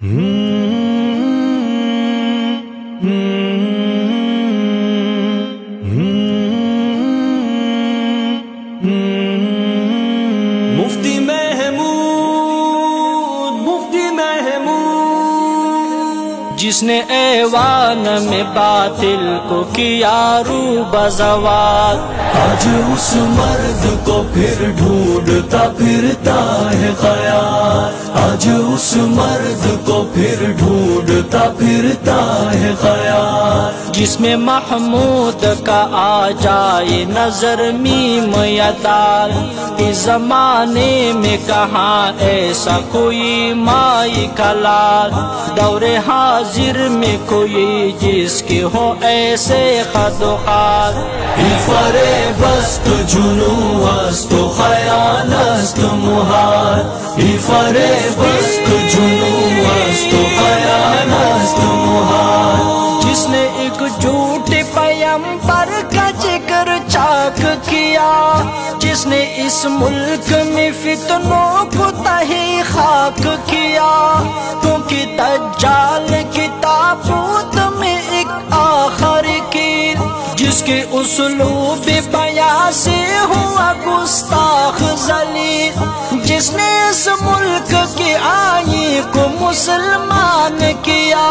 مفتی محمود جس نے ایوان میں باطل کو کیا رو بزوال، آج اس مرد کو پھر ڈھونڈتا پھرتا ہے خیال، آج اس مرد کو پھر ڈھونڈتا پھرتا ہے خیال، جس میں محمود کا آ جائے نظر میم یا دال، اس زمانے میں کہاں ایسا کوئی مائی کا لال، دور حاضر میں کوئی جس کے ہو ایسے خد و خال، فریب است جنون است و خیال است محال، فریب است جنون است و خیال است محال، جس نے ایک جھوٹے پیغمبر کا ذکر چاک کیا، جس نے اس ملک میں فتنوں کو تہی خاک کیا، کیونکہ دجال کی تابوت میں ایک آخر کی، جس کے اسلوب بیان سے ہوا گستاخ ذلیل، جس نے اس ملک کی آئین کو مسلمان کیا،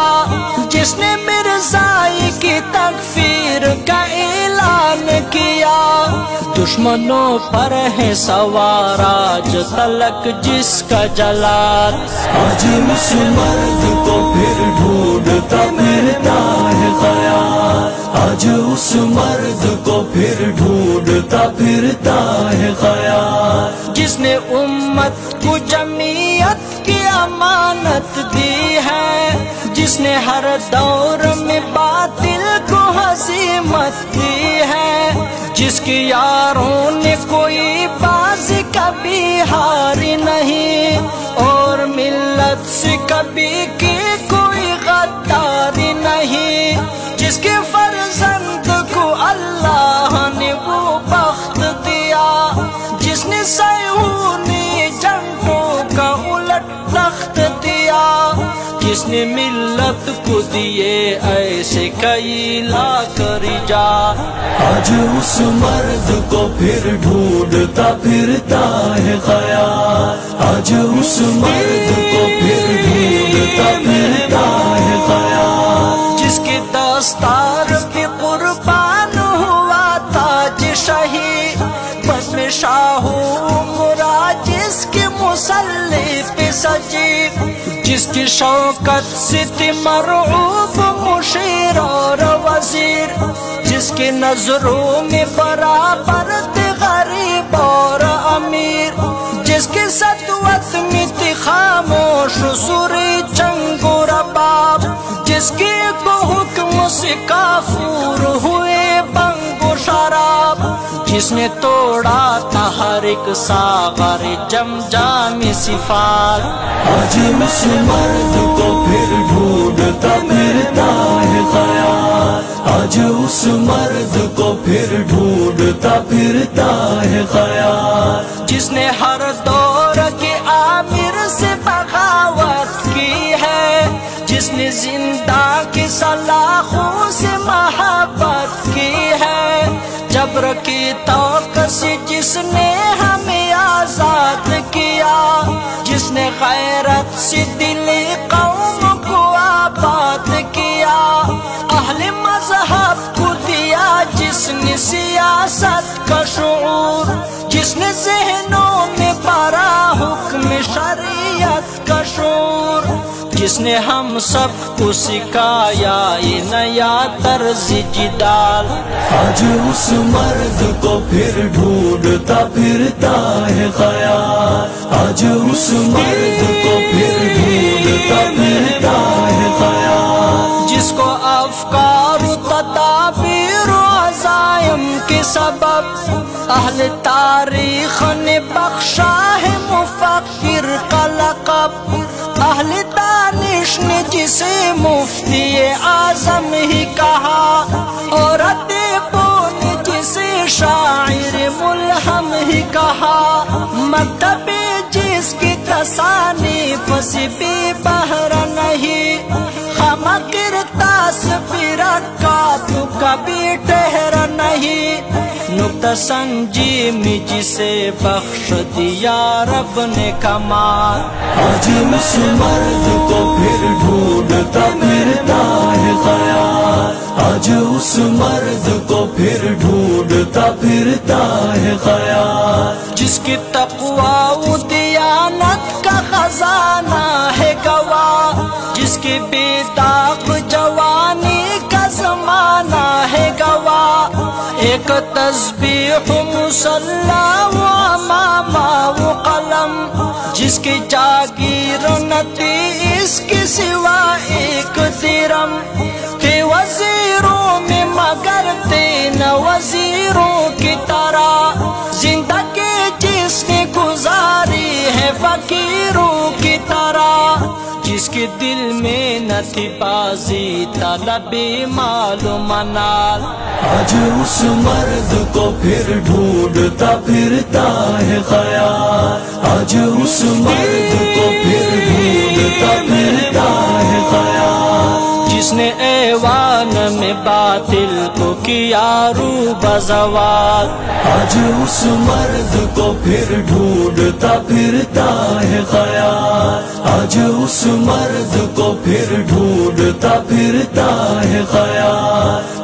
جس نے مرزائی کی تکفیر کا اعلان کیا، دشمنوں پر ہے سوار آج تلک جس کا جلال، آج اس مرد کو پھر ڈھونڈتا پھرتا ہے خیال، آج اس مرد کو پھر ڈھونڈتا پھرتا ہے خیال، جس نے امت کو جمعیت کی امانت دی ہے، جس نے ہر دور میں باطل کو ہزیمت دی ہے، جس کی یاروں نے کوئی بازی کبھی ہاری نہیں، اور ملت سے کبھی کی کوئی غداری نہیں، جس کے فرزند کو اللہ نے وہ بخت دیا، جس نے صہیونی جنگوں کا الٹ تخت دیا، جس نے ملت کو دیے ایسے کئی لاکھ رجال، آج اس مرد کو پھر ڈھونڈتا پھرتا ہے خیال، آج اس مرد کو پھر ڈھونڈتا پھرتا ہے خیال، جس کی دستار پہ قربان ہوا تاج شاہی، بس میں شاہو مراد جس کے مسلح پہ سجی، جس کی شوکت سے تھی مرعوب مشیر اور وزیر، جس کی نظروں میں برابر تھے غریب اور امیر، جس کی سطوت میں تھی خاموش سوری چنگ و رباب، جس کی کو حکم سے کافور ہوئے بنگ و شراب، جس نے توڑا تھا ہر ایک ساغر جم جام صفات، آج اس مرد کو پھر ڈھونڈتا پھرتا ہے خیال، آج اس مرد کو پھر ڈھونڈتا پھرتا ہے خیال، جس نے ہر دور کے آمر سے بغاوت کی ہے، جس نے زندہ کی سلاخوں سے محبت کی ہے، جبر کی توق سے جس نے ہمیں آزاد کیا، جس نے غیرت سے دل قوم کو آباد کیا، اہل مذہب کو دیا جس نے سیاست کا شعور، جس نے ذہنوں میں بھرا حکم شریعت کا شعور، جس نے ہم سب کو سکھایا یہ نیا طرز جدال، آج اس مرد کو پھر ڈھونڈتا پھرتا ہے خیال، آج اس مرد کو پھر ڈھونڈتا پھرتا ہے خیال، جس کو افکار و تدابیر و عزائم کے سبب اہل تاریخ نے بخشا ہے مفکر کا لقب، اہل دانش نے جسے مفتی اعظم ہی کہا، اور ادیبوں نے جسے شاعر ملہم ہی کہا، مکتب جس کی تصانیف سے بھی بہر نہ پاس بھی رکھا تو کبھی ٹھہرا نہیں، نقطہ سنجی میں جسے بخش دیا رب نے کمال۔ آج اس مرد کو پھر ڈھونڈتا پھرتا ہے خیال، آج اس مرد کو پھر ڈھونڈتا پھرتا ہے خیال، جس کی تقوی و دیانت کا خزانہ ہے گواہ، جس کی بے داغ جوانی کا زمانہ ہے گواہ، ایک تسبیح مصلی و امامہ و قلم، جس کی جاگیر نہ تھی اس کی سوا ایک درم، تھے وزیروں میں مگر تھے نہ وزیروں کی طرح، زندگی جس نے گزاری ہے فقیروں کی طرح، جس کے دل میں نہ تھی بازی طلب مال و منال۔ آج اس مرد کو پھر ڈھونڈتا پھرتا ہے خیال، آج اس مرد کو پھر ڈھونڈتا پھرتا ہے خیال، جس نے ایوان میں باطل کو کیا روب زوال، آج اس مرد کو پھر ڈھونڈتا پھرتا ہے خیال، آج اس مرد کو پھر ڈھونڈتا پھرتا ہے خیال۔